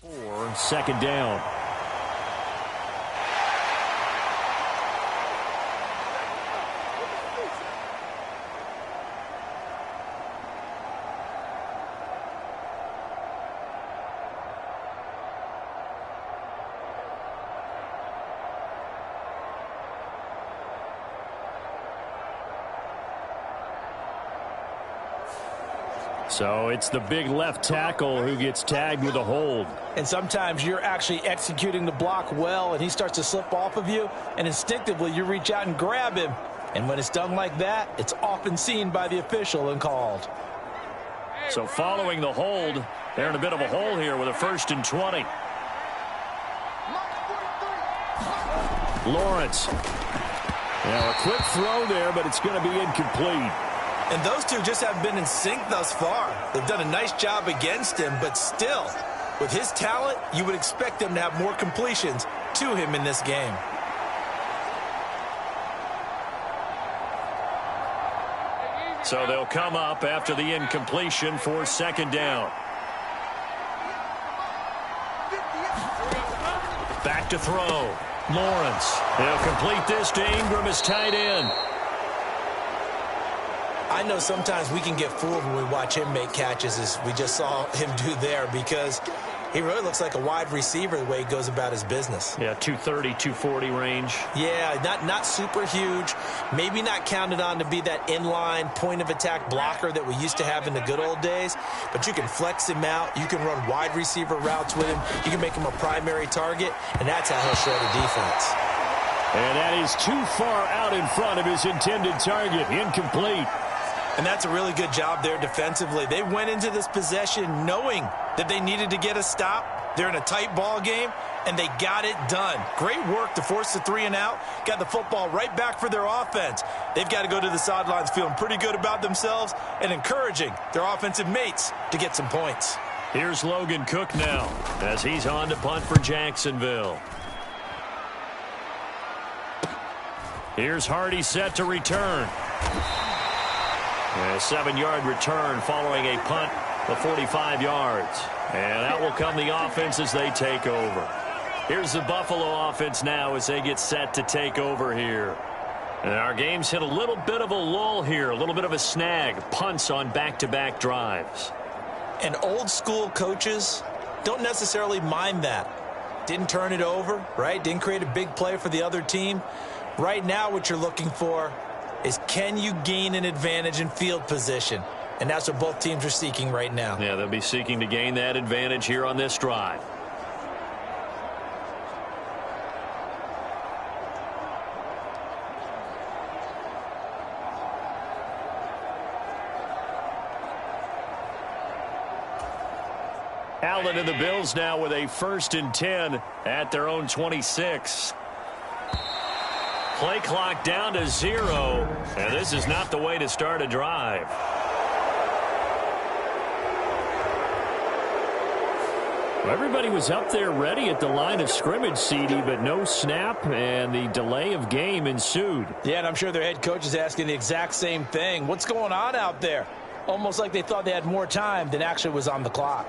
For second down. So it's the big left tackle who gets tagged with a hold. And sometimes you're actually executing the block well, and he starts to slip off of you, and instinctively you reach out and grab him. And when it's done like that, it's often seen by the official and called. So following the hold, they're in a bit of a hole here with a 1st and 20. Lawrence. Now a quick throw there, but it's going to be incomplete. And those two just haven't been in sync thus far. They've done a nice job against him, but still, with his talent, you would expect him to have more completions to him in this game. So they'll come up after the incompletion for second down. Back to throw. Lawrence. They'll complete this to Ingram as tight end. I know sometimes we can get fooled when we watch him make catches, as we just saw him do there, because he really looks like a wide receiver the way he goes about his business. Yeah, 230, 240 range. Yeah, not super huge. Maybe not counted on to be that inline point-of-attack blocker that we used to have in the good old days, but you can flex him out. You can run wide receiver routes with him. You can make him a primary target, and that's how he'll shred a defense. And that is too far out in front of his intended target. Incomplete. And that's a really good job there defensively. They went into this possession knowing that they needed to get a stop. They're in a tight ball game, and they got it done. Great work to force the 3 and out. Got the football right back for their offense. They've got to go to the sidelines feeling pretty good about themselves and encouraging their offensive mates to get some points. Here's Logan Cook now as he's on to punt for Jacksonville. Here's Hardy set to return. A 7-yard return following a punt of 45 yards. And out will come the offense as they take over. Here's the Buffalo offense now as they get set to take over here. And our game's hit a little bit of a lull here, a little bit of a snag. Punts on back-to-back drives. And old-school coaches don't necessarily mind that. Didn't turn it over, right? Didn't create a big play for the other team. Right now what you're looking for is, can you gain an advantage in field position? And that's what both teams are seeking right now. Yeah, they'll be seeking to gain that advantage here on this drive. Allen and the Bills now with a 1st and 10 at their own 26. Play clock down to 0, and this is not the way to start a drive. Well, everybody was up there ready at the line of scrimmage, CD, but no snap, and the delay of game ensued. Yeah, and I'm sure their head coach is asking the exact same thing. What's going on out there? Almost like they thought they had more time than actually was on the clock.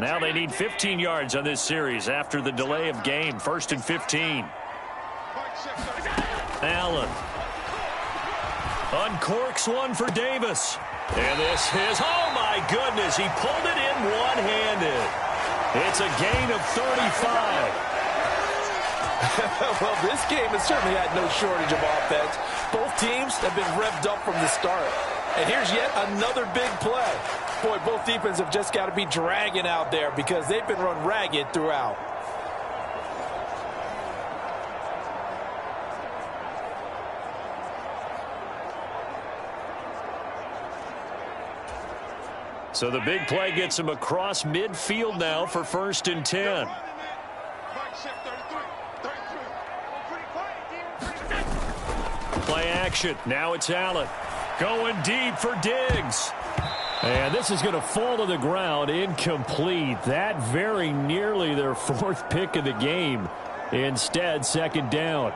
Now they need 15 yards on this series after the delay of game. 1st and 15. Allen. Uncorks one for Davis. And this is, oh my goodness, he pulled it in one-handed. It's a gain of 35. Well, this game has certainly had no shortage of offense. Both teams have been revved up from the start. And here's yet another big play. Boy, both defenses have just got to be dragging out there because they've been run ragged throughout. So the big play gets him across midfield now for 1st and 10. Play action. Now it's Allen. Going deep for Diggs. And this is going to fall to the ground, incomplete. That very nearly their fourth pick of the game. Instead, second down.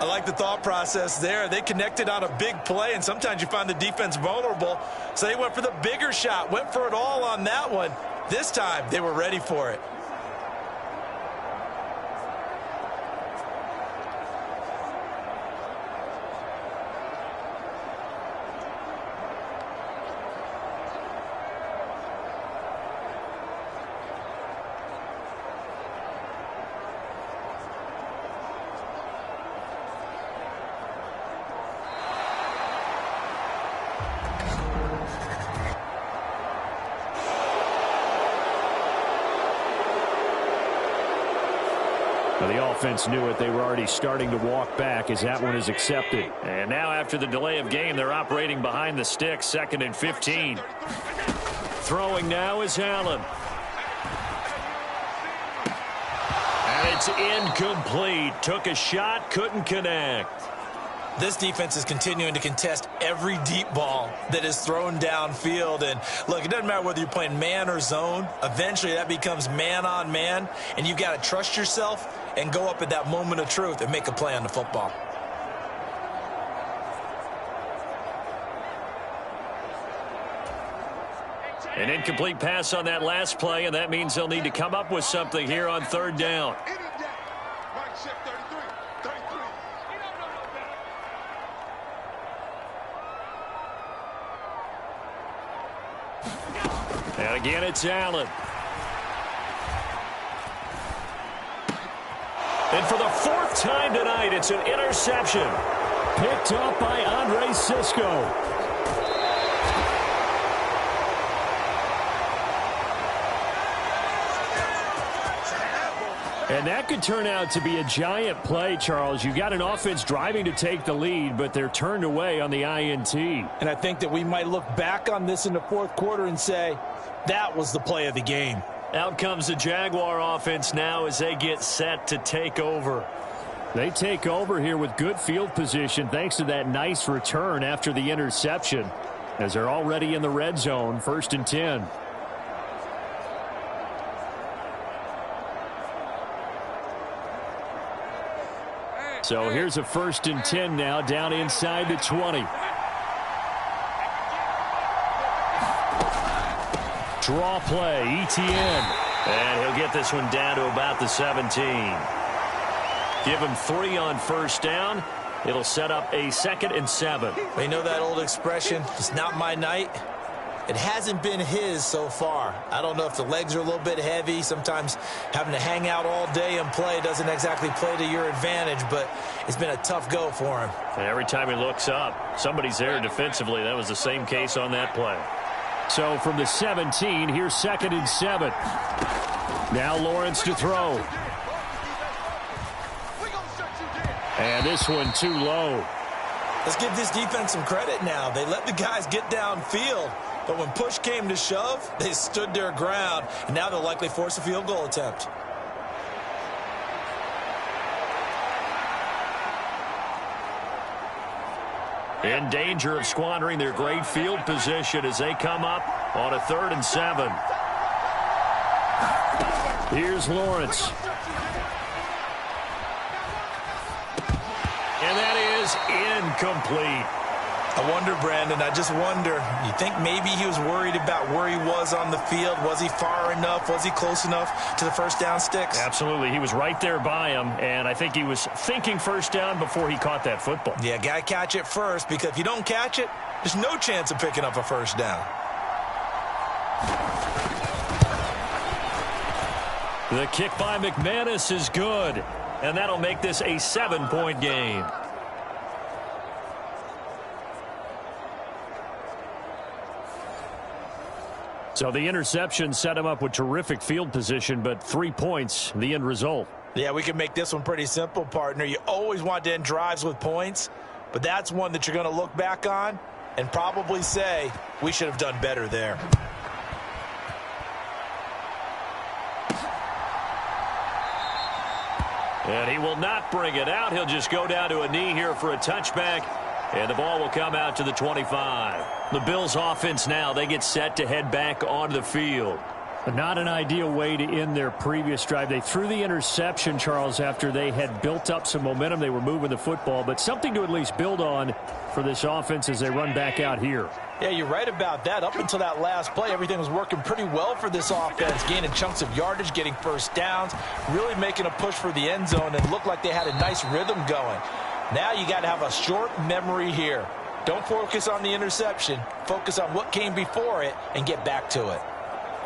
I like the thought process there. They connected on a big play, and sometimes you find the defense vulnerable. So they went for the bigger shot, went for it all on that one. This time, they were ready for it. The offense knew it. They were already starting to walk back as that one is accepted. And now after the delay of game, they're operating behind the sticks, 2nd and 15. Throwing now is Allen. And it's incomplete. Took a shot, couldn't connect. This defense is continuing to contest every deep ball that is thrown downfield. And look, it doesn't matter whether you're playing man or zone. Eventually that becomes man on man, and you've got to trust yourself and go up at that moment of truth and make a play on the football. An incomplete pass on that last play, and that means they'll need to come up with something here on 3rd down. And again, it's Allen. And for the 4th time tonight, it's an interception. Picked up by Andre Sisco. And that could turn out to be a giant play, Charles. You got an offense driving to take the lead, but they're turned away on the INT. And I think that we might look back on this in the 4th quarter and say, that was the play of the game. Out comes the Jaguar offense now as they get set to take over. They take over here with good field position thanks to that nice return after the interception, as they're already in the red zone, 1st and 10. So here's a 1st and 10 now, down inside the 20. Draw play, ETN. And he'll get this one down to about the 17. Give him 3 on 1st down. It'll set up a 2nd and 7. You know that old expression, it's not my night. It hasn't been his so far. I don't know if the legs are a little bit heavy. Sometimes having to hang out all day and play doesn't exactly play to your advantage, but it's been a tough go for him. And every time he looks up, somebody's there defensively. That was the same case on that play. So from the 17, here's 2nd and 7. Now Lawrence to throw. And this one too low. Let's give this defense some credit now. They let the guys get downfield, but when push came to shove, they stood their ground, and now they'll likely force a field goal attempt. In danger of squandering their great field position as they come up on a 3rd and 7. Here's Lawrence. And that is incomplete. I wonder, Brandon, I just wonder, you think maybe he was worried about where he was on the field? Was he far enough? Was he close enough to the 1st down sticks? Absolutely. He was right there by him, and I think he was thinking 1st down before he caught that football. Yeah, got to catch it first, because if you don't catch it, there's no chance of picking up a 1st down. The kick by McManus is good, and that'll make this a 7-point game. So the interception set him up with terrific field position, but 3 points, the end result. Yeah, we can make this one pretty simple, partner. You always want to end drives with points, but that's one that you're going to look back on and probably say, we should have done better there. And he will not bring it out. He'll just go down to a knee here for a touchback. And the ball will come out to the 25. The Bills offense now, they get set to head back onto the field. Not an ideal way to end their previous drive. They threw the interception, Charles, after they had built up some momentum. They were moving the football, but something to at least build on for this offense as they run back out here. Yeah, you're right about that. Up until that last play, everything was working pretty well for this offense, gaining chunks of yardage, getting first downs, really making a push for the end zone, and looked like they had a nice rhythm going. Now you got to have a short memory here. Don't focus on the interception. Focus on what came before it and get back to it.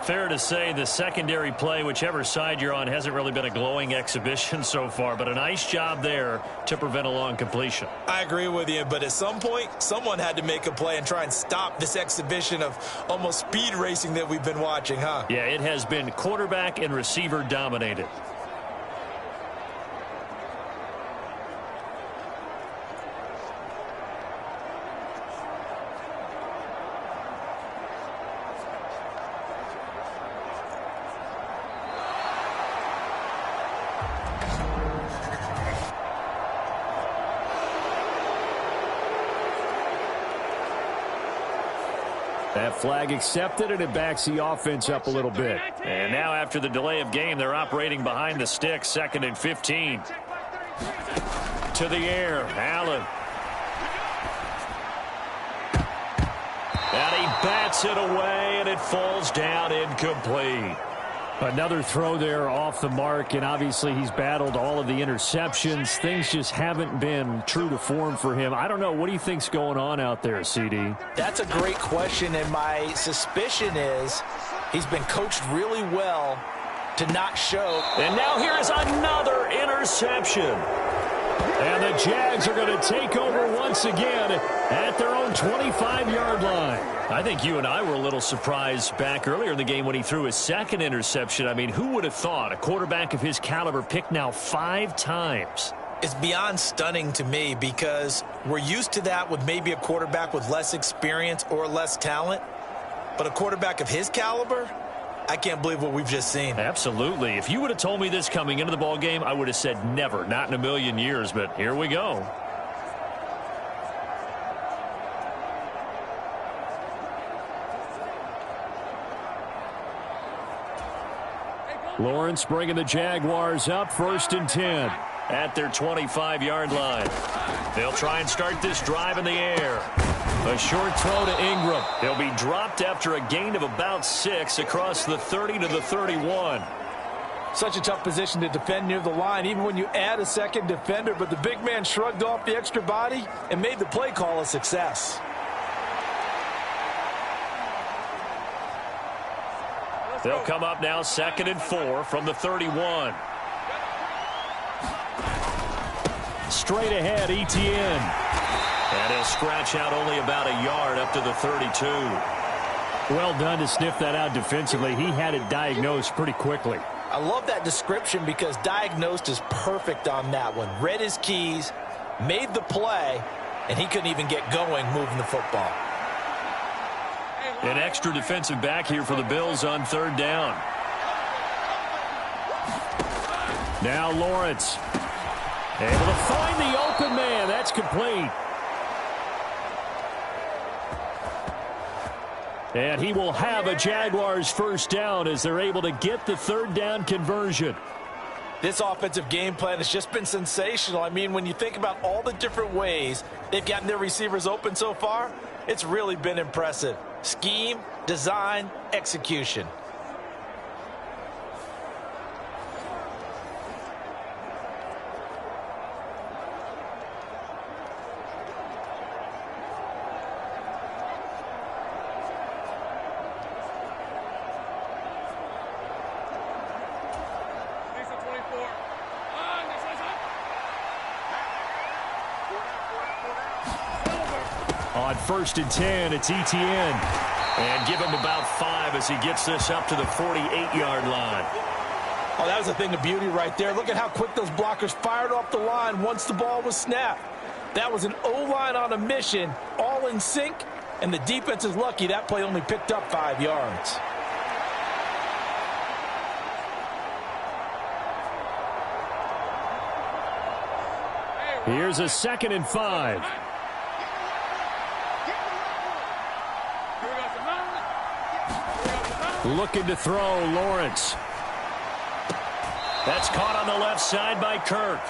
Fair to say the secondary play, whichever side you're on, hasn't really been a glowing exhibition so far, but a nice job there to prevent a long completion. I agree with you, but at some point, someone had to make a play and try and stop this exhibition of almost speed racing that we've been watching, huh? Yeah, it has been quarterback and receiver dominated. That flag accepted, and it backs the offense up a little bit. And now after the delay of game, they're operating behind the sticks, 2nd and 15. To the air, Allen. And he bats it away, and it falls down incomplete. Another throw there off the mark, and obviously he's battled all of the interceptions. Things just haven't been true to form for him. I don't know. What do you think's going on out there, CD? That's a great question, and my suspicion is he's been coached really well to not show. And now here is another interception. And the Jags are going to take over once again at their own 25-yard line. I think you and I were a little surprised back earlier in the game when he threw his 2nd interception. I mean, who would have thought a quarterback of his caliber picked now 5 times? It's beyond stunning to me because we're used to that with maybe a quarterback with less experience or less talent. But a quarterback of his caliber, I can't believe what we've just seen. Absolutely. If you would have told me this coming into the ball game, I would have said never, not in a million years. But here we go. Lawrence bringing the Jaguars up, 1st and 10. At their 25-yard line. They'll try and start this drive in the air. A short throw to Ingram. He'll be dropped after a gain of about 6 across the 30 to the 31. Such a tough position to defend near the line, even when you add a second defender, but the big man shrugged off the extra body and made the play call a success. They'll come up now 2nd and 4 from the 31. Straight ahead, Etienne. And he'll scratch out only about a yard up to the 32. Well done to sniff that out defensively. He had it diagnosed pretty quickly. I love that description because diagnosed is perfect on that one. Read his keys, made the play, and he couldn't even get going moving the football. An extra defensive back here for the Bills on 3rd down. Now Lawrence. Able to find the open man. That's complete. And he will have a Jaguars 1st down as they're able to get the 3rd down conversion. This offensive game plan has just been sensational. I mean, when you think about all the different ways they've gotten their receivers open so far, it's really been impressive. Scheme, design, execution. On 1st and 10, it's Etienne. And give him about 5 as he gets this up to the 48-yard line. Oh, that was a thing of beauty right there. Look at how quick those blockers fired off the line once the ball was snapped. That was an O-line on a mission, all in sync, and the defense is lucky that play only picked up 5 yards. Here's a 2nd and 5. Looking to throw, Lawrence. That's caught on the left side by Kirk.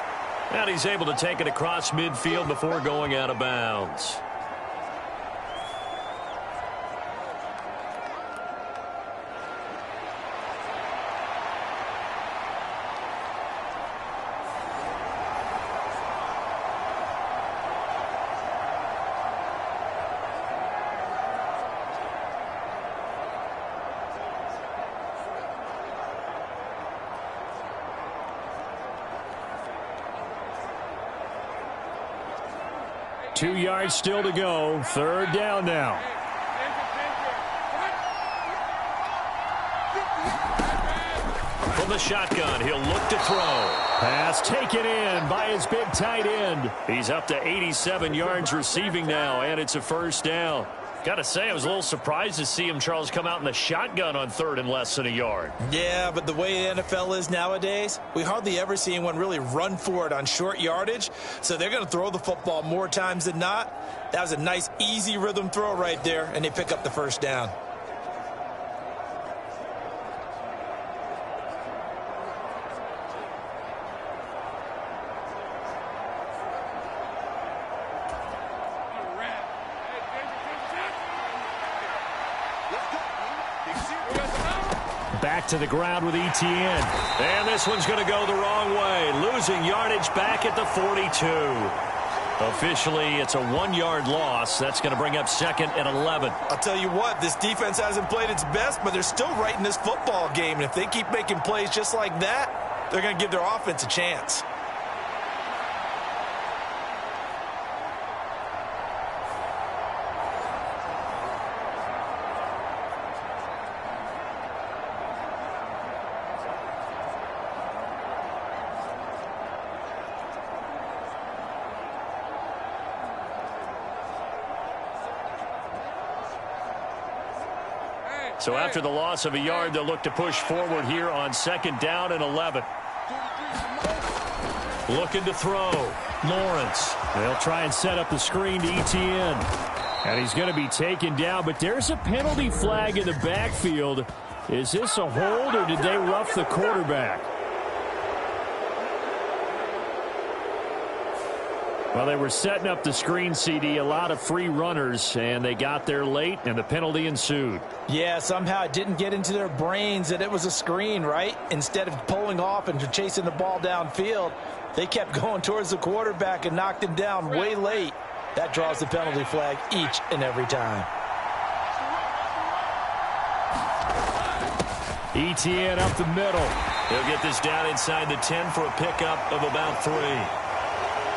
And he's able to take it across midfield before going out of bounds. Two yards still to go. Third down now. From the shotgun, he'll look to throw. Pass taken in by his big tight end. He's up to 87 yards receiving now, and it's a first down. Got to say, I was a little surprised to see him, Charles, come out in the shotgun on third and less than a yard. Yeah, but the way the NFL is nowadays, we hardly ever see anyone really run for it on short yardage. So they're going to throw the football more times than not. That was a nice, easy rhythm throw right there, and they pick up the first down. Back to the ground with Etienne. And this one's going to go the wrong way. Losing yardage back at the 42. Officially, it's a 1-yard loss. That's going to bring up second and 11. I'll tell you what, this defense hasn't played its best, but they're still right in this football game. And if they keep making plays just like that, they're going to give their offense a chance. So after the loss of a yard, they'll look to push forward here on second down and 11. Looking to throw. Lawrence. They'll try and set up the screen to Etienne. And he's going to be taken down, but there's a penalty flag in the backfield. Is this a hold, or did they rough the quarterback? Well, they were setting up the screen, CD, a lot of free runners, and they got there late, and the penalty ensued. Yeah, somehow it didn't get into their brains that it was a screen, right? Instead of pulling off and chasing the ball downfield, they kept going towards the quarterback and knocked him down way late. That draws the penalty flag each and every time. Etienne up the middle. He'll get this down inside the 10 for a pickup of about 3.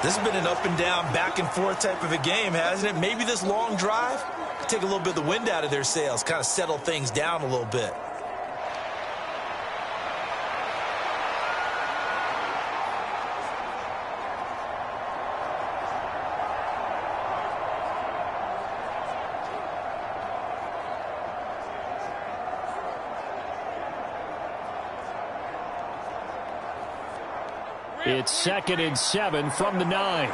This has been an up and down, back and forth type of a game, hasn't it? Maybe this long drive take a little bit of the wind out of their sails, kind of settle things down a little bit. It's second and 7 from the 9.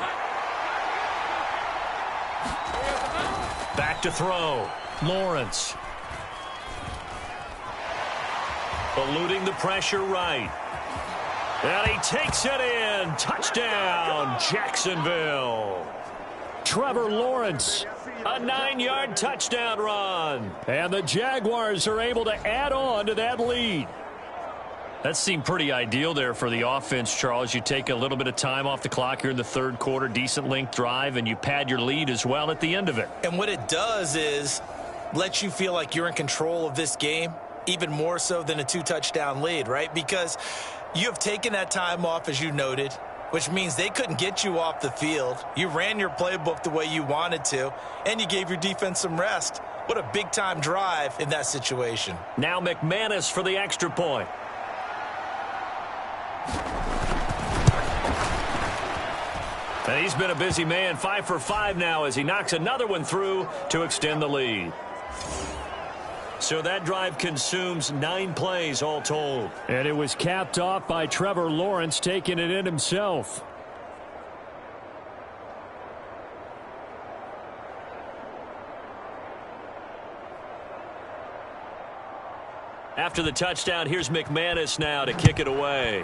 Back to throw. Lawrence. Eluding the pressure right. And he takes it in. Touchdown, Jacksonville. Trevor Lawrence. A 9-yard touchdown run. And the Jaguars are able to add on to that lead. That seemed pretty ideal there for the offense, Charles. You take a little bit of time off the clock here in the third quarter, decent length drive, and you pad your lead as well at the end of it. And what it does is let you feel like you're in control of this game, even more so than a 2-touchdown lead, right? Because you have taken that time off, as you noted, which means they couldn't get you off the field. You ran your playbook the way you wanted to, and you gave your defense some rest. What a big-time drive in that situation. Now McManus for the extra point. And he's been a busy man, 5 for 5 now as he knocks another one through to extend the lead. So that drive consumes 9 plays all told. And it was capped off by Trevor Lawrence taking it in himself. After the touchdown, here's McManus now to kick it away.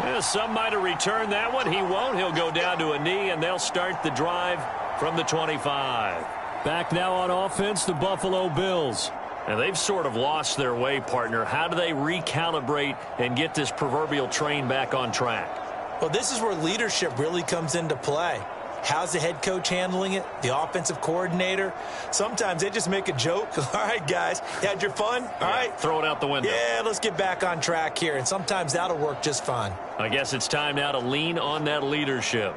Yeah, some might have returned that one. He won't. He'll go down to a knee, and they'll start the drive from the 25. Back now on offense, the Buffalo Bills. And they've sort of lost their way, partner. How do they recalibrate and get this proverbial train back on track? Well, this is where leadership really comes into play. How's the head coach handling it? The offensive coordinator? Sometimes they just make a joke. All right, guys, you had your fun? All right. Throw it out the window. Yeah, let's get back on track here. And sometimes that'll work just fine. I guess it's time now to lean on that leadership.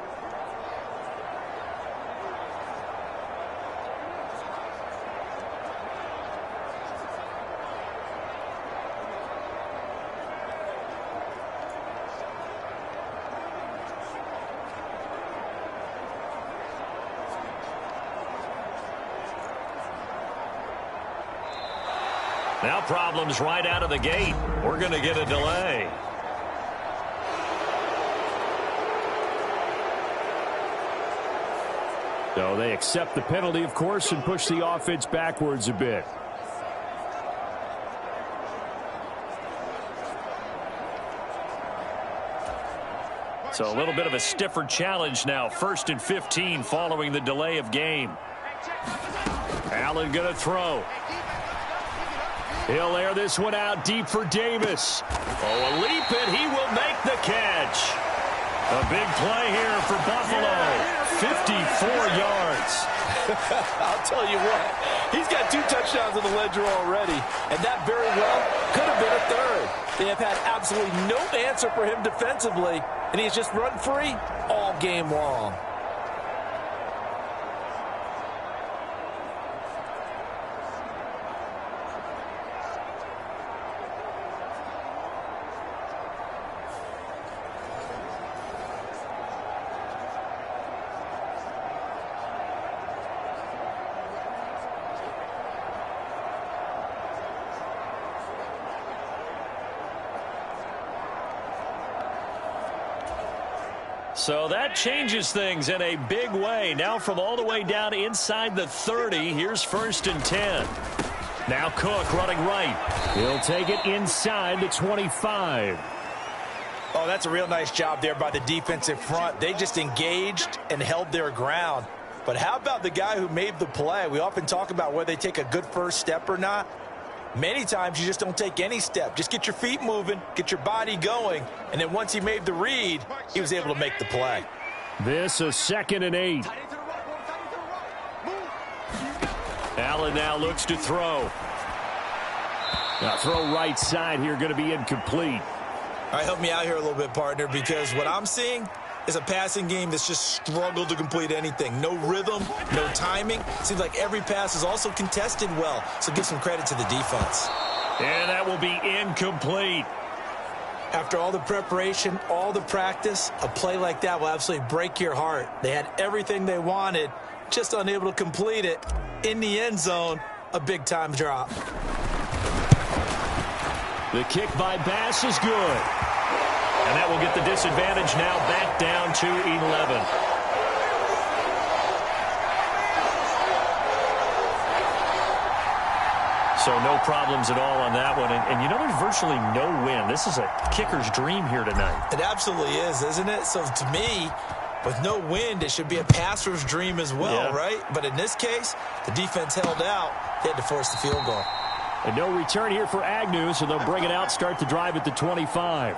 Now problems right out of the gate. We're going to get a delay. So they accept the penalty, of course, and push the offense backwards a bit. So a little bit of a stiffer challenge now. 1st and 15 following the delay of game. Allen going to throw. He'll air this one out deep for Davis. Oh, a leap, and he will make the catch. A big play here for Buffalo. 54 yards. I'll tell you what, he's got 2 touchdowns in the ledger already, and that very well could have been a 3rd. They have had absolutely no answer for him defensively, and he's just run free all game long. So that changes things in a big way. Now from all the way down inside the 30, here's 1st and 10. Now Cook running right. He'll take it inside the 25. Oh, that's a real nice job there by the defensive front. They just engaged and held their ground. But how about the guy who made the play? We often talk about whether they take a good first step or not. Many times you just don't take any step. Just get your feet moving, get your body going, and then once he made the read, he was able to make the play. This is 2nd and 8. Allen now looks to throw. Now throw right side here, going to be incomplete. All right, help me out here a little bit, partner, because what I'm seeing is a passing game that's just struggled to complete anything. No rhythm, no timing. Seems like every pass is also contested well, so give some credit to the defense. And that will be incomplete. After all the preparation, all the practice, a play like that will absolutely break your heart. They had everything they wanted, just unable to complete it. In the end zone, a big-time drop. The kick by Bass is good. And that will get the disadvantage now back down to 11. So no problems at all on that one. And you know, there's virtually no wind. This is a kicker's dream here tonight. It absolutely is, isn't it? So to me, with no wind, it should be a passer's dream as well, right? But in this case, the defense held out. They had to force the field goal. And no return here for Agnew, so they'll bring it out, start the drive at the 25.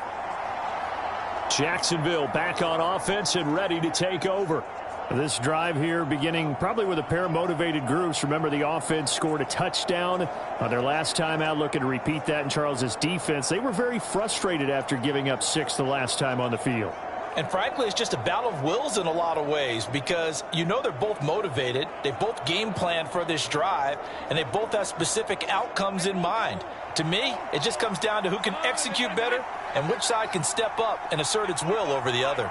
Jacksonville back on offense and ready to take over. This drive here beginning probably with a pair of motivated groups. Remember, the offense scored a touchdown on their last time out, looking to repeat that in Charles's defense. They were very frustrated after giving up 6 the last time on the field. And frankly, it's just a battle of wills in a lot of ways because you know they're both motivated. They both game planned for this drive, and they both have specific outcomes in mind. To me, it just comes down to who can execute better and which side can step up and assert its will over the other.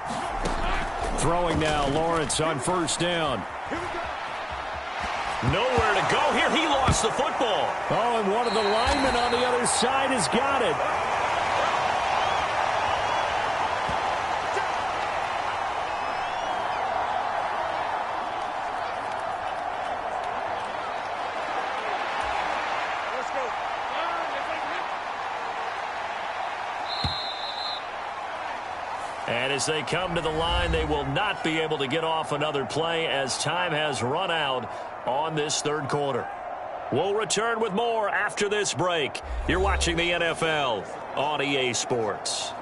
Throwing now, Lawrence on 1st down. Nowhere to go here. He lost the football. Oh, and one of the linemen on the other side has got it. And as they come to the line, they will not be able to get off another play as time has run out on this third quarter. We'll return with more after this break. You're watching the NFL on EA Sports.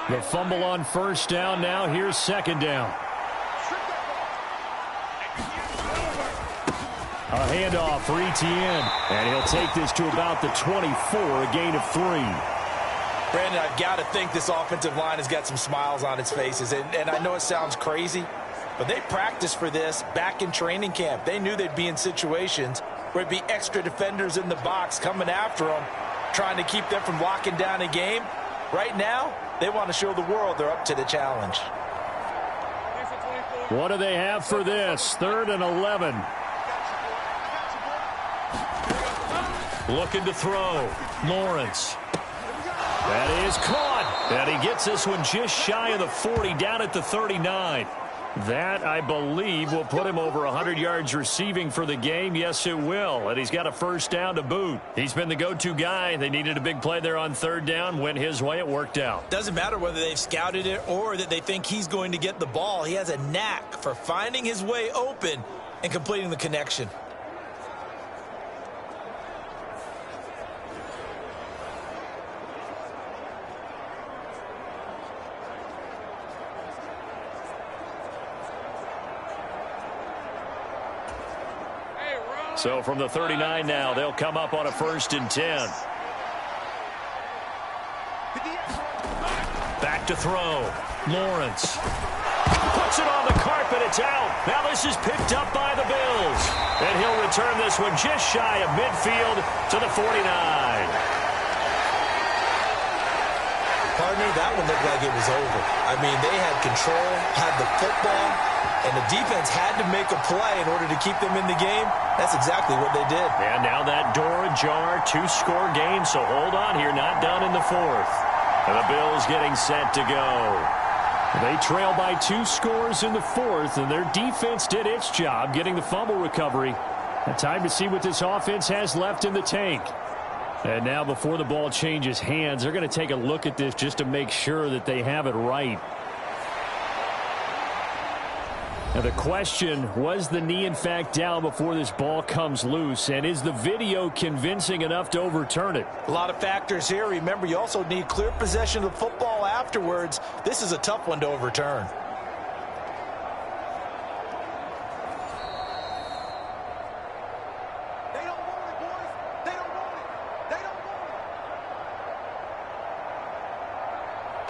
The fumble on first down. Now here's second down. A handoff for Etienne. And he'll take this to about the 24, a gain of 3. Brandon, I've got to think this offensive line has got some smiles on its faces. And I know it sounds crazy, but they practiced for this back in training camp. They knew they'd be in situations where it'd be extra defenders in the box coming after them, trying to keep them from locking down a game. Right now, they want to show the world they're up to the challenge. What do they have for this? 3rd and 11. Looking to throw. Lawrence. That is caught. And he gets this one just shy of the 40, down at the 39. That, I believe, will put him over 100 yards receiving for the game. Yes, it will. And he's got a first down to boot. He's been the go-to guy. They needed a big play there on 3rd down. Went his way. It worked out. Doesn't matter whether they've scouted it or that they think he's going to get the ball. He has a knack for finding his way open and completing the connection. So from the 39 now, they'll come up on a 1st and 10. Back to throw. Lawrence. Puts it on the carpet. It's out. Now this is picked up by the Bills. And he'll return this one just shy of midfield to the 49. Partner, that one looked like it was over. I mean, they had control, had the football, and the defense had to make a play in order to keep them in the game. That's exactly what they did. And now that door ajar, 2-score game, so hold on here, not done in the 4th. And the Bills getting set to go. They trail by 2 scores in the 4th, and their defense did its job getting the fumble recovery. Time to see what this offense has left in the tank. And now before the ball changes hands, they're going to take a look at this just to make sure that they have it right. Now the question, was the knee in fact down before this ball comes loose? And is the video convincing enough to overturn it? A lot of factors here. Remember, you also need clear possession of the football afterwards. This is a tough one to overturn.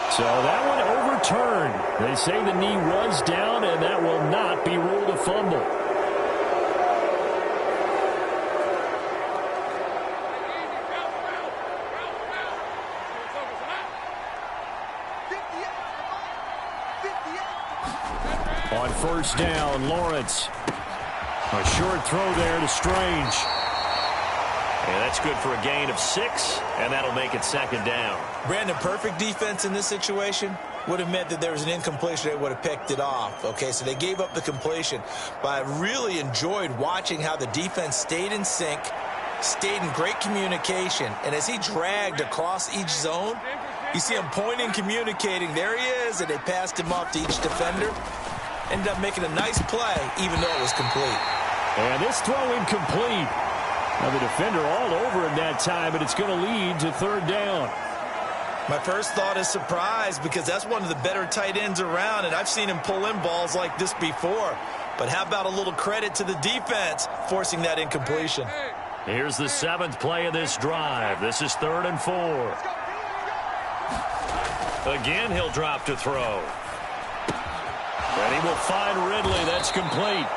So that one overturned. They say the knee was down, and that will not be ruled a fumble. On 1st down, Lawrence. A short throw there to Strange. And that's good for a gain of 6, and that'll make it 2nd down. Brandon, perfect defense in this situation would have meant that there was an incompletion. They would have picked it off. Okay, so they gave up the completion. But I really enjoyed watching how the defense stayed in sync, stayed in great communication. And as he dragged across each zone, you see him pointing, communicating. There he is, and they passed him off to each defender. Ended up making a nice play, even though it was complete. And this throw incomplete. Now the defender all over him that time, but it's going to lead to 3rd down. My first thought is surprise, because that's one of the better tight ends around, and I've seen him pull in balls like this before. But how about a little credit to the defense forcing that incompletion? Here's the 7th play of this drive. This is 3rd and 4. Again, he'll drop to throw. And he will find Ridley. That's complete.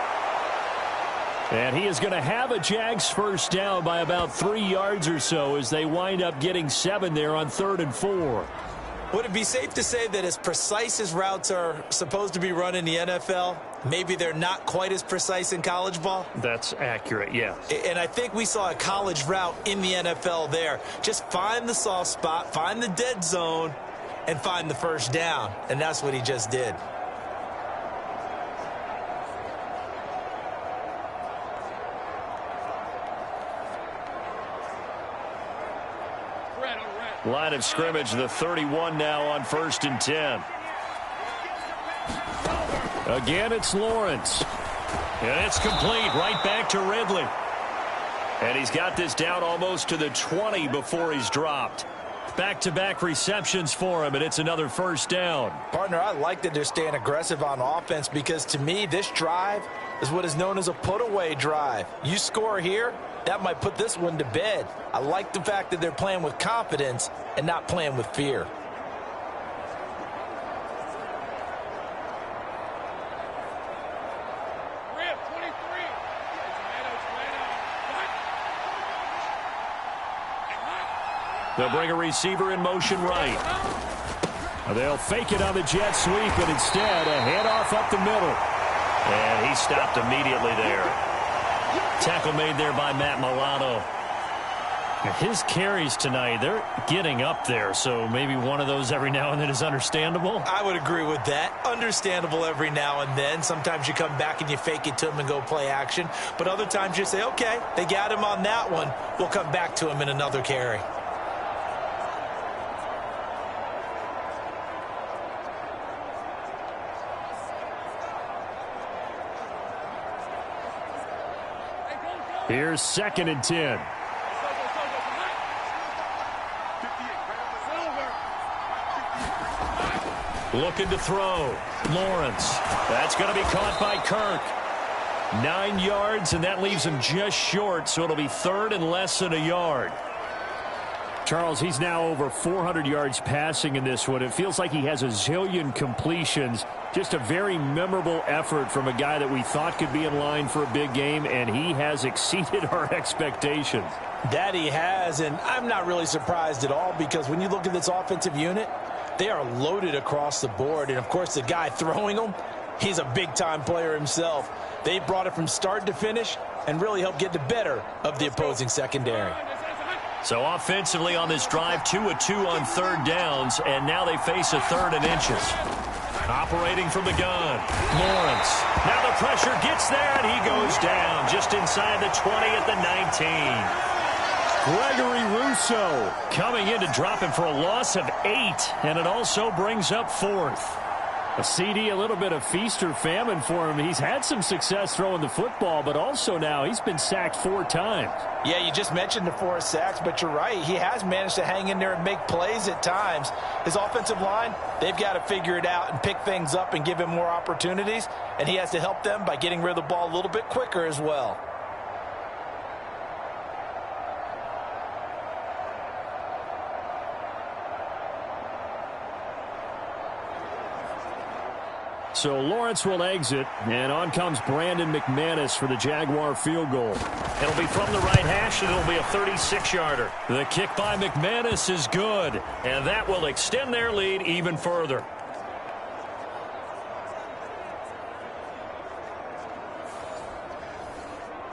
And he is going to have a Jags first down by about 3 yards or so as they wind up getting 7 there on 3rd and 4. Would it be safe to say that as precise as routes are supposed to be run in the NFL, maybe they're not quite as precise in college ball? That's accurate, yeah. And I think we saw a college route in the NFL there. Just find the soft spot, find the dead zone, and find the first down. And that's what he just did. Line of scrimmage, the 31 now on 1st and 10. Again, it's Lawrence. And it's complete right back to Ridley. And he's got this down almost to the 20 before he's dropped. Back-to-back receptions for him, and it's another 1st down. Partner, I like that they're staying aggressive on offense because, to me, this drive is what is known as a put-away drive. You score here, that might put this one to bed. I like the fact that they're playing with confidence and not playing with fear. They'll bring a receiver in motion right. They'll fake it on the jet sweep, and instead a handoff up the middle. And he stopped immediately there. Tackle made there by Matt Milano. His carries tonight, they're getting up there, so maybe one of those every now and then is understandable. I would agree with that. Understandable every now and then. Sometimes you come back and you fake it to him and go play action. But other times you say, okay, they got him on that one. We'll come back to him in another carry. Here's 2nd and 10. Looking to throw. Lawrence. That's going to be caught by Kirk. 9 yards, and that leaves him just short, so it'll be 3rd and less than a yard. Charles, he's now over 400 yards passing in this one. It feels like he has a zillion completions. Just a very memorable effort from a guy that we thought could be in line for a big game, and he has exceeded our expectations. That he has, and I'm not really surprised at all because when you look at this offensive unit, they are loaded across the board. And, of course, the guy throwing them, he's a big-time player himself. They brought it from start to finish and really helped get the better of the opposing secondary. So offensively on this drive, 2 of 2 on 3rd downs, and now they face a 3rd and inches. Operating from the gun, Lawrence. Now the pressure gets there, and he goes down just inside the 20 at the 19. Gregory Rousseau coming in to drop him for a loss of 8, and it also brings up 4th. A CD, a little bit of feast or famine for him. He's had some success throwing the football, but also now he's been sacked 4 times. Yeah, you just mentioned the 4 sacks, but you're right. He has managed to hang in there and make plays at times. His offensive line, they've got to figure it out and pick things up and give him more opportunities, and he has to help them by getting rid of the ball a little bit quicker as well. So Lawrence will exit, and on comes Brandon McManus for the Jaguar field goal. It'll be from the right hash, and it'll be a 36-yarder. The kick by McManus is good, and that will extend their lead even further.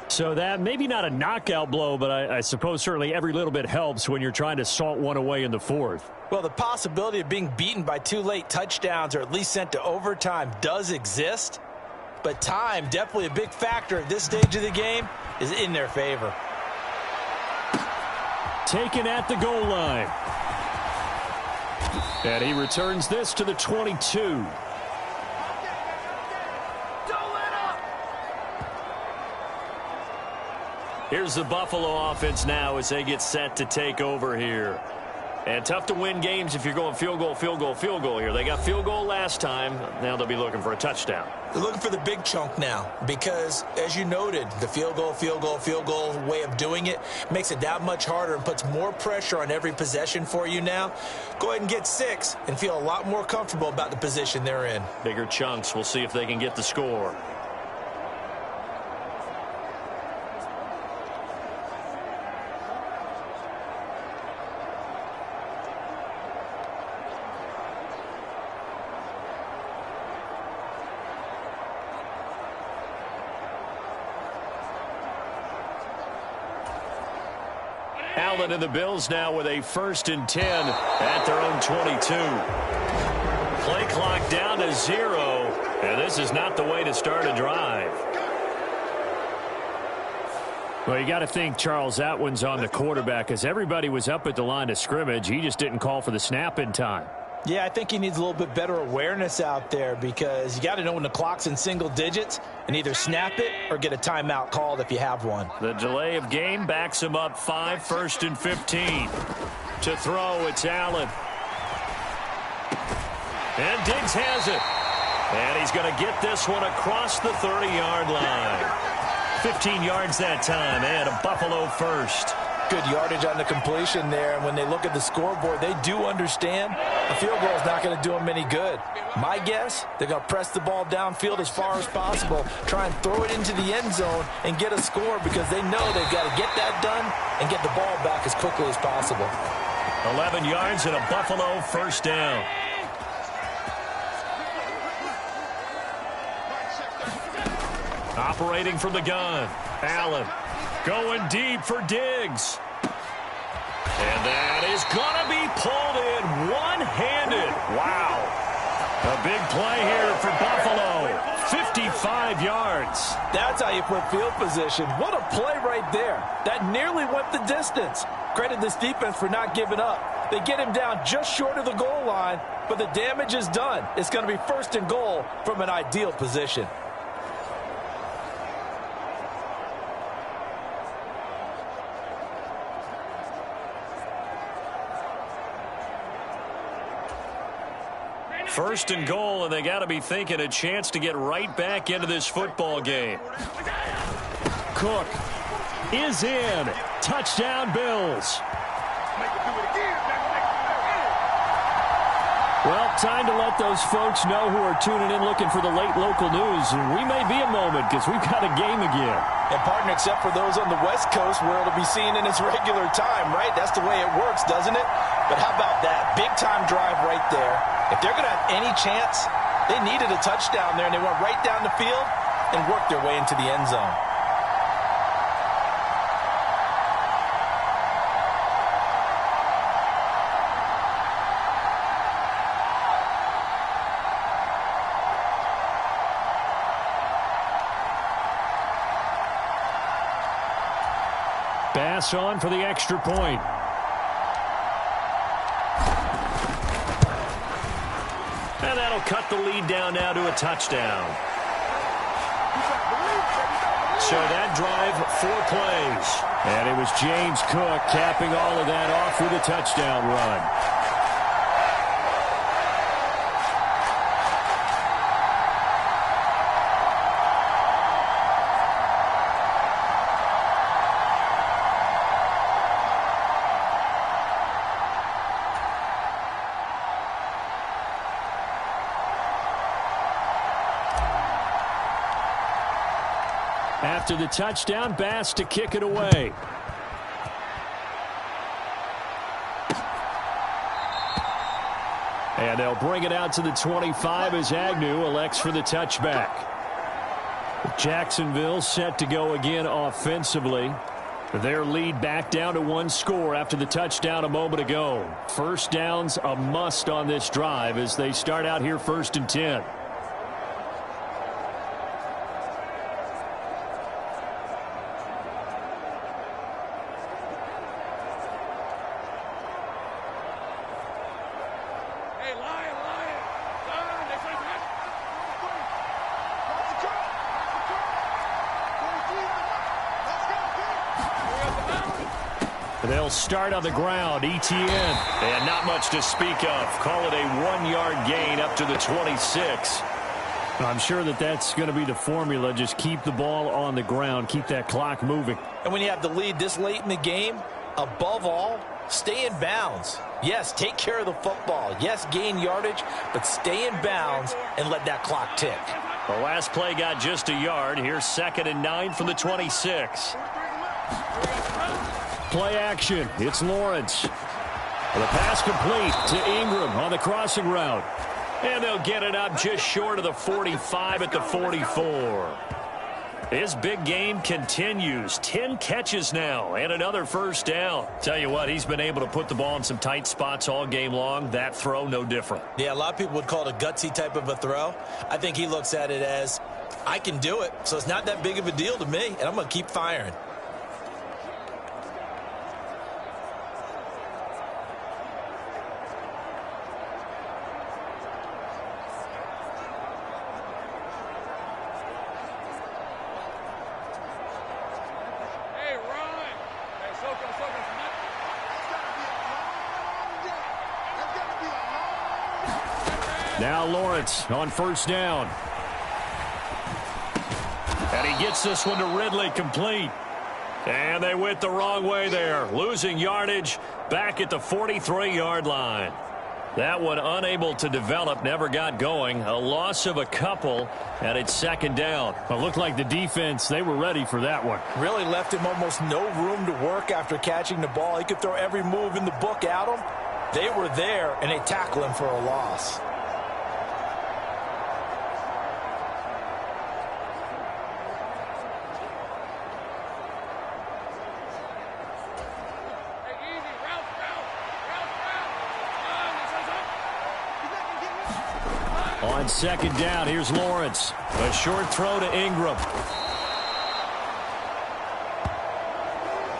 So that maybe not a knockout blow, but I suppose certainly every little bit helps when you're trying to salt one away in the 4th. Well, the possibility of being beaten by 2 late touchdowns or at least sent to overtime does exist, but time, definitely a big factor at this stage of the game, is in their favor. Taken at the goal line. And he returns this to the 22. Here's the Buffalo offense now as they get set to take over here. And tough to win games if you're going field goal, field goal, field goal here. They got field goal last time. Now they'll be looking for a touchdown. They're looking for the big chunk now because, as you noted, the field goal, field goal, field goal way of doing it makes it that much harder and puts more pressure on every possession for you now. Go ahead and get 6 and feel a lot more comfortable about the position they're in. Bigger chunks. We'll see if they can get the score. Allen and the Bills now with a 1st and 10 at their own 22. Play clock down to 0, and this is not the way to start a drive. Well, you got to think, Charles, that one's on the quarterback as everybody was up at the line of scrimmage. He just didn't call for the snap in time. Yeah, I think he needs a little bit better awareness out there because you got to know when the clock's in single digits and either snap it or get a timeout called if you have one. The delay of game backs him up 5, 1st and 15. To throw, it's Allen. And Diggs has it. And he's going to get this one across the 30-yard line. 15 yards that time, and a Buffalo first. Good yardage on the completion there. And when they look at the scoreboard, they do understand a field goal is not going to do them any good. My guess, they're going to press the ball downfield as far as possible, try and throw it into the end zone and get a score because they know they've got to get that done and get the ball back as quickly as possible. 11 yards and a Buffalo first down. Operating from the gun, Allen going deep for Diggs. And that is going to be pulled in one-handed. Wow. A big play here for Buffalo. 55 yards. That's how you put field position. What a play right there. That nearly went the distance. Credit this defense for not giving up. They get him down just short of the goal line, but the damage is done. It's going to be 1st and goal from an ideal position. First and goal, and they got to be thinking a chance to get right back into this football game. Cook is in. Touchdown, Bills. Well, time to let those folks know who are tuning in looking for the late local news. We may be a moment because we've got a game again. And, partner, except for those on the West Coast where it'll be seen in its regular time, right? That's the way it works, doesn't it? But how about that? Big-time drive right there. If they're going to have any chance, they needed a touchdown there, and they went right down the field and worked their way into the end zone. Pass on for the extra point. And that'll cut the lead down now to a touchdown. So that drive, 4 plays. And it was James Cook capping all of that off with a touchdown run. After the touchdown, Bass to kick it away. And they'll bring it out to the 25 as Agnew elects for the touchback. Jacksonville set to go again offensively. Their lead back down to 1 score after the touchdown a moment ago. First down's a must on this drive as they start out here 1st and 10. They'll start on the ground. ETN. And not much to speak of. Call it a 1-yard gain up to the 26. I'm sure that that's going to be the formula. Just keep the ball on the ground. Keep that clock moving. And when you have the lead this late in the game, above all, stay in bounds. Yes, take care of the football. Yes, gain yardage, but stay in bounds and let that clock tick. The last play got just a yard. Here's 2nd and 9 from the 26. Play action. It's Lawrence. The pass complete to Ingram on the crossing route. And they'll get it up just short of the 45 at the 44. His big game continues. 10 catches now and another first down. Tell you what, he's been able to put the ball in some tight spots all game long. That throw, no different. Yeah, a lot of people would call it a gutsy type of a throw. I think he looks at it as, I can do it, so it's not that big of a deal to me, and I'm going to keep firing. Now Lawrence on first down. And he gets this one to Ridley, complete. And they went the wrong way there, losing yardage back at the 43-yard line. That one unable to develop, never got going. A loss of a couple, and it's second down. It looked like the defense, they were ready for that one. Really left him almost no room to work after catching the ball. He could throw every move in the book at him. They were there, and they tackle him for a loss. On second down, here's Lawrence. A short throw to Ingram.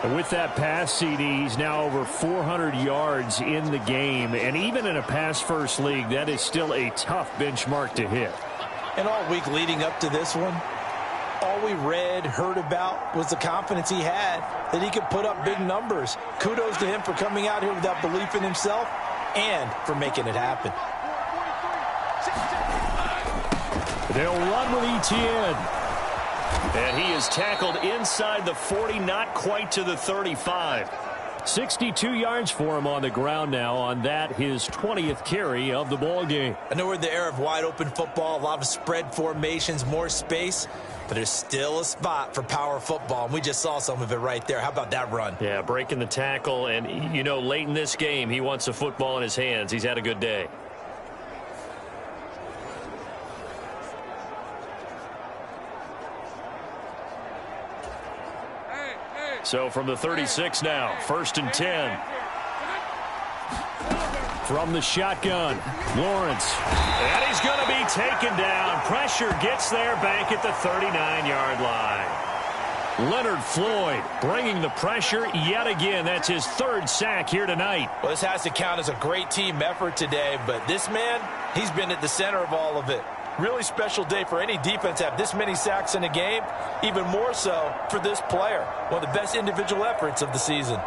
And with that pass, CD, he's now over 400 yards in the game. And even in a pass-first league, that is still a tough benchmark to hit. And all week leading up to this one, all we read, heard about was the confidence he had that he could put up big numbers. Kudos to him for coming out here with that belief in himself and for making it happen. They'll run with Etienne. And he is tackled inside the 40, not quite to the 35. 62 yards for him on the ground now on that, his 20th carry of the ball game. I know we're in the era of wide open football, a lot of spread formations, more space, but there's still a spot for power football, and we just saw some of it right there. How about that run? Yeah, breaking the tackle, and, you know, late in this game, he wants the football in his hands. He's had a good day. So from the 36 now, 1st and 10. From the shotgun, Lawrence. And he's going to be taken down. Pressure gets there back at the 39-yard line. Leonard Floyd bringing the pressure yet again. That's his 3rd sack here tonight. Well, this has to count as a great team effort today, but this man, he's been at the center of all of it. Really special day for any defense to have this many sacks in a game, even more so for this player. One of the best individual efforts of the season.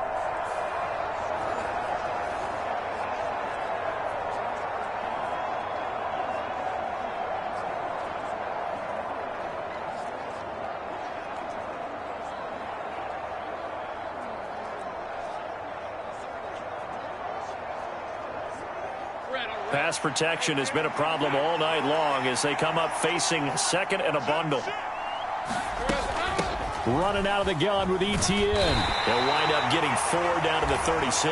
Pass protection has been a problem all night long as they come up facing 2nd and a bundle. Running out of the gun with Etienne. They'll wind up getting 4 down to the 36.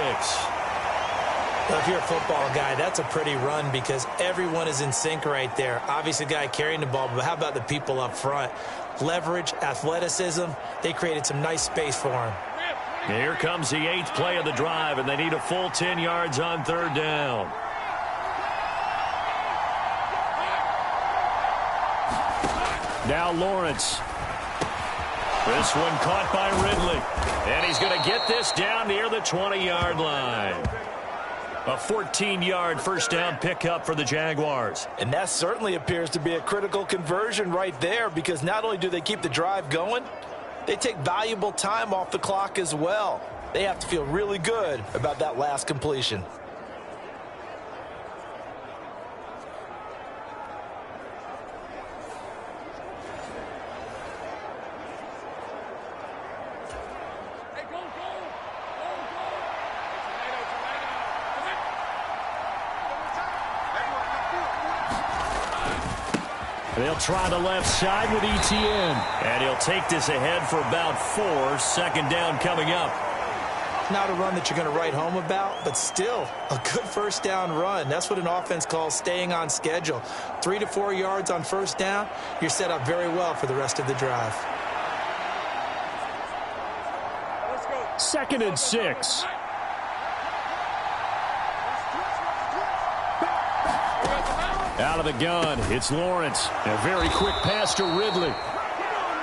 Well, if you're a football guy, that's a pretty run because everyone is in sync right there. Obviously, the guy carrying the ball, but how about the people up front? Leverage, athleticism, they created some nice space for him. Here comes the 8th play of the drive, and they need a full 10 yards on 3rd down. Now Lawrence. This one caught by Ridley. And he's going to get this down near the 20-yard line. A 14-yard 1st down pickup for the Jaguars. And that certainly appears to be a critical conversion right there because not only do they keep the drive going, they take valuable time off the clock as well. They have to feel really good about that last completion. They'll try the left side with Etienne. And he'll take this ahead for about 4. 2nd down coming up. Not a run that you're going to write home about, but still a good 1st down run. That's what an offense calls staying on schedule. 3 to 4 yards on 1st down, you're set up very well for the rest of the drive. 2nd and 6. Out of the gun, it's Lawrence. A very quick pass to Ridley.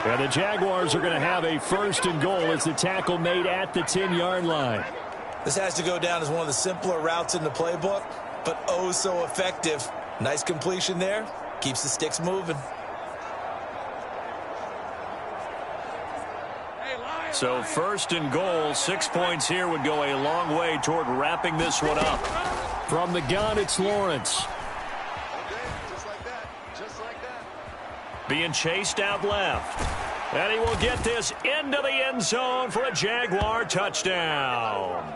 And the Jaguars are going to have a 1st and goal as the tackle made at the 10-yard line. This has to go down as one of the simpler routes in the playbook, but oh so effective. Nice completion there. Keeps the sticks moving. So 1st and goal, 6 points here would go a long way toward wrapping this one up. From the gun, it's Lawrence. being chased out left. And he will get this into the end zone for a Jaguar touchdown.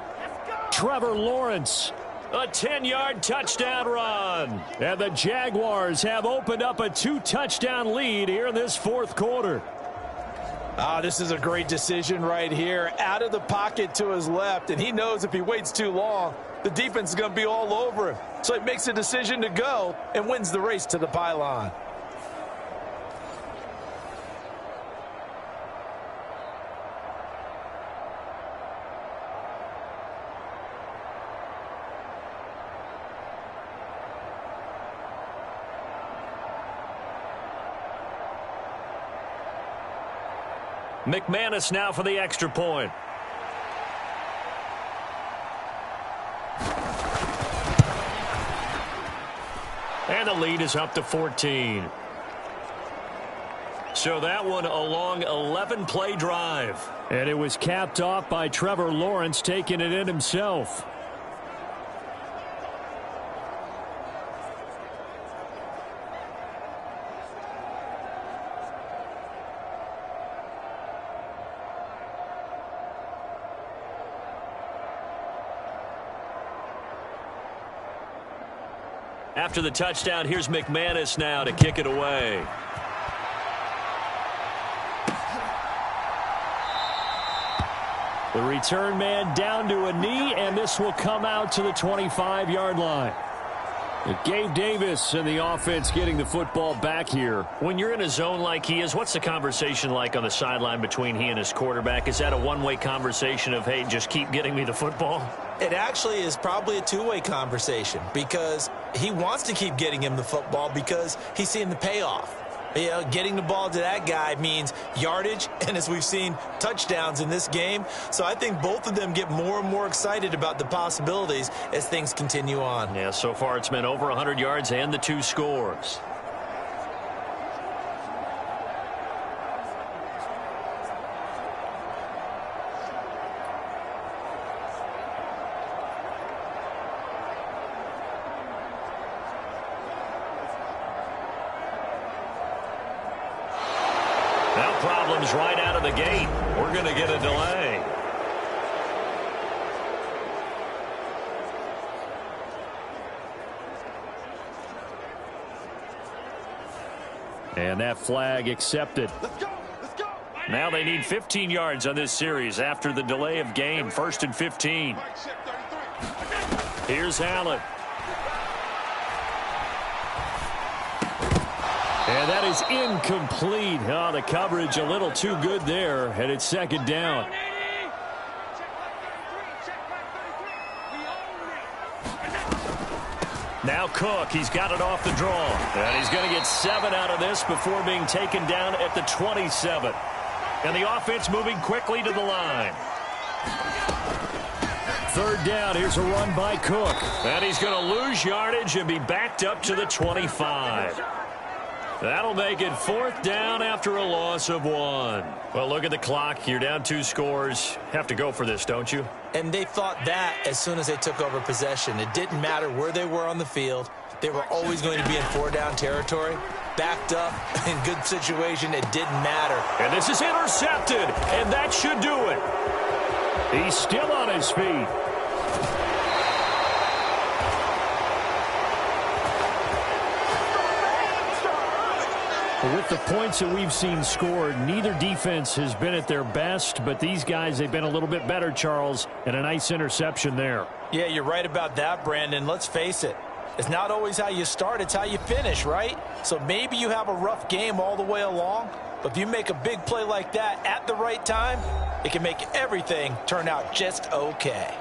Trevor Lawrence. A 10-yard touchdown run. And the Jaguars have opened up a 2-touchdown lead here in this fourth quarter. This is a great decision right here. Out of the pocket to his left, and he knows if he waits too long, the defense is going to be all over him. So he makes a decision to go and wins the race to the pylon. McManus now for the extra point. And the lead is up to 14. So that one a long 11-play drive. And it was capped off by Trevor Lawrence taking it in himself. After the touchdown, here's McManus now to kick it away. The return man down to a knee, and this will come out to the 25-yard line. Gabe Davis and the offense getting the football back here. When you're in a zone like he is, what's the conversation like on the sideline between he and his quarterback? Is that a one-way conversation of, hey, just keep getting me the football? It actually is probably a two-way conversation because he wants to keep getting him the football because he's seeing the payoff. You know, getting the ball to that guy means yardage, and as we've seen, touchdowns in this game. So I think both of them get more and more excited about the possibilities as things continue on. Yeah, so far it's been over 100 yards and the 2 scores. Problems right out of the gate. We're going to get a delay. And that flag accepted. Let's go. Let's go. Now they need 15 yards on this series after the delay of game. 1st and 15. Here's Allen. And that is incomplete. Oh, the coverage a little too good there, and it's 2nd down. Now Cook, he's got it off the draw. And he's going to get 7 out of this before being taken down at the 27. And the offense moving quickly to the line. 3rd down, here's a run by Cook. And he's going to lose yardage and be backed up to the 25. That'll make it 4th down after a loss of 1. Well, look at the clock. You're down 2 scores. Have to go for this, don't you? And they thought that as soon as they took over possession. It didn't matter where they were on the field. They were always going to be in 4-down territory. Backed up, in good situation, it didn't matter. And this is intercepted, and that should do it. He's still on his feet. With the points that we've seen scored, neither defense has been at their best, but these guys, they've been a little bit better, Charles, and a nice interception there. Yeah, you're right about that, Brandon. Let's face it. It's not always how you start, it's how you finish, right? So maybe you have a rough game all the way along, but if you make a big play like that at the right time, it can make everything turn out just okay.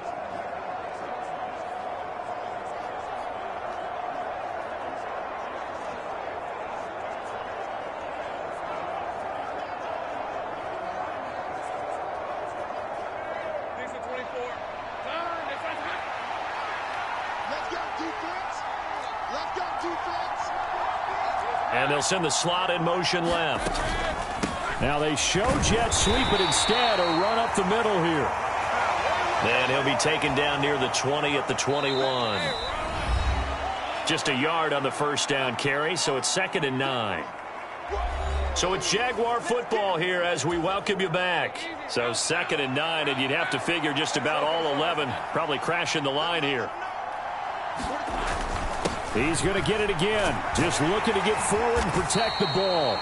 And they'll send the slot in motion left. Now they show jet sweep, but instead a run up the middle here. And he'll be taken down near the 20 at the 21. Just a yard on the 1st down carry, so it's 2nd and 9. So it's Jaguar football here as we welcome you back. So 2nd and 9, and you'd have to figure just about all 11 probably crashing the line here. He's going to get it again. Just looking to get forward and protect the ball.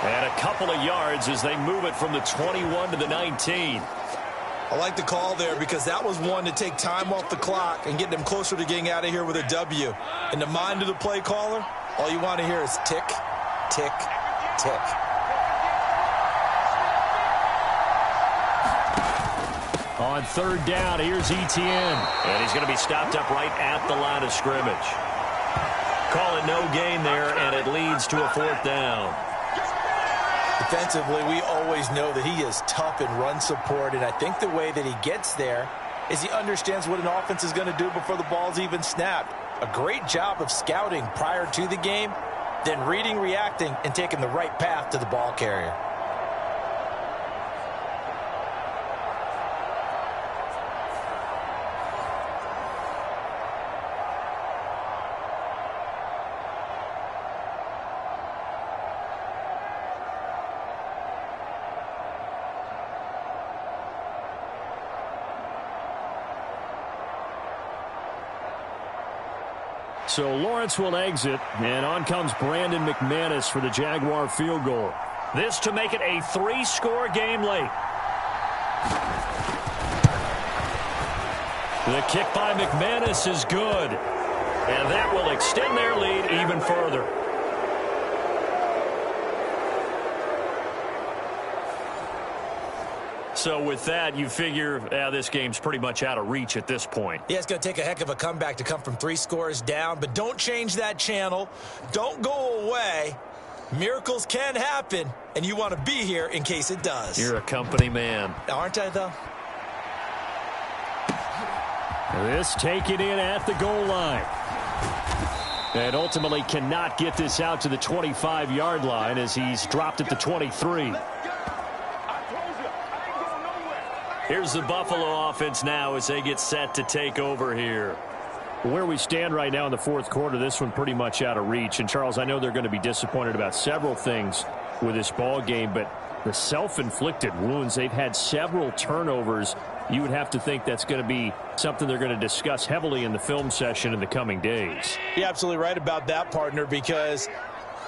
And a couple of yards as they move it from the 21 to the 19. I like the call there because that was one to take time off the clock and get them closer to getting out of here with a W. In the mind of the play caller, all you want to hear is tick, tick, tick. On 3rd down, here's Etienne. And he's going to be stopped up right at the line of scrimmage. Call it no gain there, and it leads to a 4th down. Defensively, we always know that he is tough in run support, and I think the way that he gets there is he understands what an offense is going to do before the ball's even snapped. A great job of scouting prior to the game, then reading, reacting, and taking the right path to the ball carrier. So Lawrence will exit, and on comes Brandon McManus for the Jaguar field goal. This to make it a 3-score game late. The kick by McManus is good, and that will extend their lead even further. So with that, you figure this game's pretty much out of reach at this point. Yeah, it's going to take a heck of a comeback to come from 3 scores down, but don't change that channel. Don't go away. Miracles can happen, and you want to be here in case it does. You're a company man. Aren't I, though? This taken in at the goal line. And ultimately cannot get this out to the 25-yard line as he's dropped at the 23. Here's the Buffalo offense now as they get set to take over here. Where we stand right now in the 4th quarter, this one pretty much out of reach. And, Charles, I know they're going to be disappointed about several things with this ball game, but the self-inflicted wounds, they've had several turnovers. You would have to think that's going to be something they're going to discuss heavily in the film session in the coming days. You're absolutely right about that, partner, because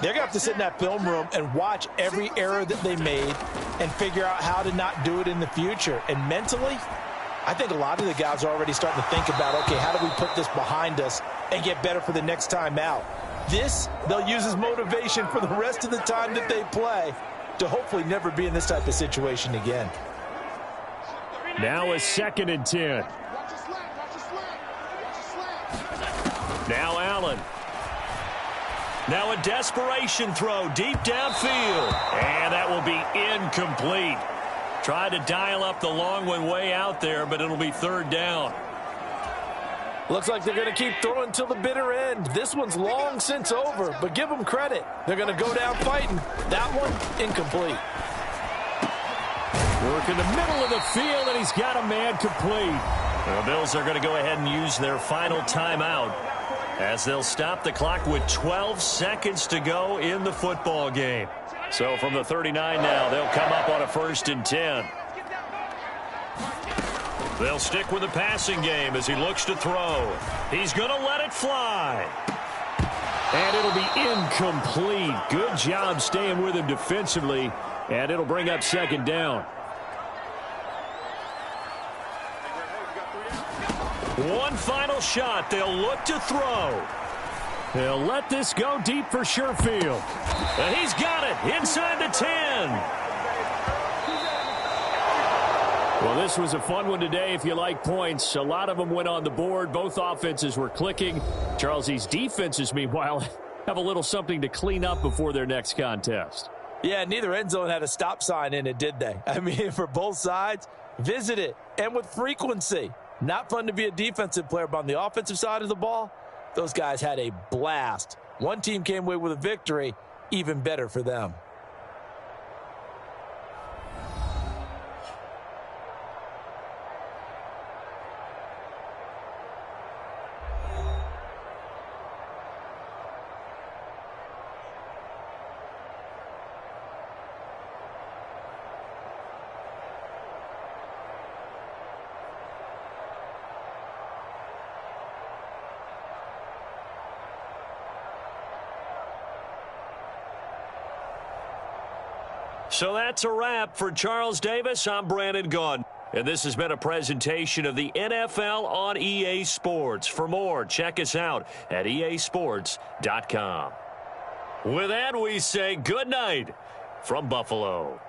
they're going to have to sit in that film room and watch every error that they made and figure out how to not do it in the future. And mentally, I think a lot of the guys are already starting to think about, okay, how do we put this behind us and get better for the next time out? This, they'll use as motivation for the rest of the time that they play to hopefully never be in this type of situation again. Now a 2nd and 10. Now Allen. Now a desperation throw deep downfield. And that will be incomplete. Tried to dial up the long one way out there, but it'll be 3rd down. Looks like they're going to keep throwing till the bitter end. This one's long since over, but give them credit. They're going to go down fighting. That one, incomplete. Work in the middle of the field, and he's got a man complete. The Bills are going to go ahead and use their final timeout as they'll stop the clock with 12 seconds to go in the football game. So from the 39 now, they'll come up on a 1st and 10. They'll stick with the passing game as he looks to throw. He's going to let it fly. And it'll be incomplete. Good job staying with him defensively, and it'll bring up 2nd down. One final shot. They'll look to throw. They'll let this go deep for Sherfield. And he's got it inside the 10. Well, this was a fun one today if you like points. A lot of them went on the board. Both offenses were clicking. Charles, these defenses, meanwhile, have a little something to clean up before their next contest. Yeah, neither end zone had a stop sign in it, did they? I mean, for both sides, visit it, and with frequency. Not fun to be a defensive player, but on the offensive side of the ball, those guys had a blast. One team came away with a victory, even better for them. So that's a wrap. For Charles Davis, I'm Brandon Gaudin. And this has been a presentation of the NFL on EA Sports. For more, check us out at easports.com. With that, we say good night from Buffalo.